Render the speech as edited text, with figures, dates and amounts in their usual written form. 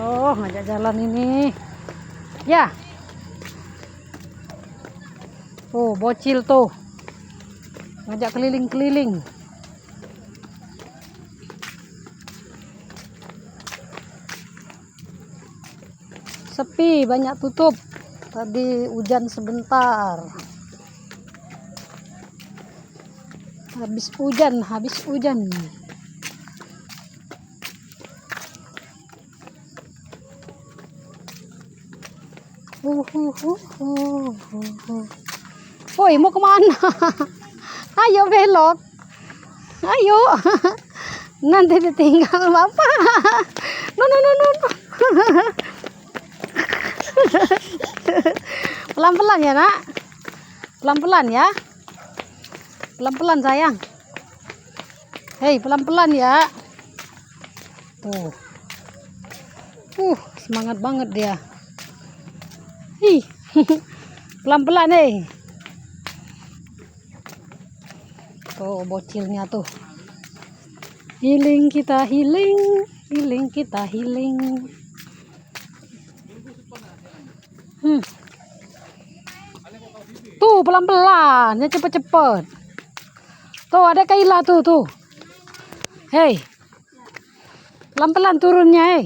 Oh, ngajak jalan ini. Ya. Oh, bocil tuh. Ngajak keliling-keliling. Sepi, banyak tutup. Tadi hujan sebentar. Habis hujan. Woi, mau kemana? Ayo belok. Ayo. Nanti ditinggal bapak. No. Pelan-pelan ya, Nak. Pelan-pelan ya. Pelan-pelan sayang. Hei, pelan-pelan ya. Tuh. Semangat banget dia. Ih. Pelan-pelan Tuh bocilnya tuh. Healing kita healing kita healing. Tuh pelan-pelan, ya cepet-cepet. Tuh ada Kaila tuh. Hei. Pelan-pelan turunnya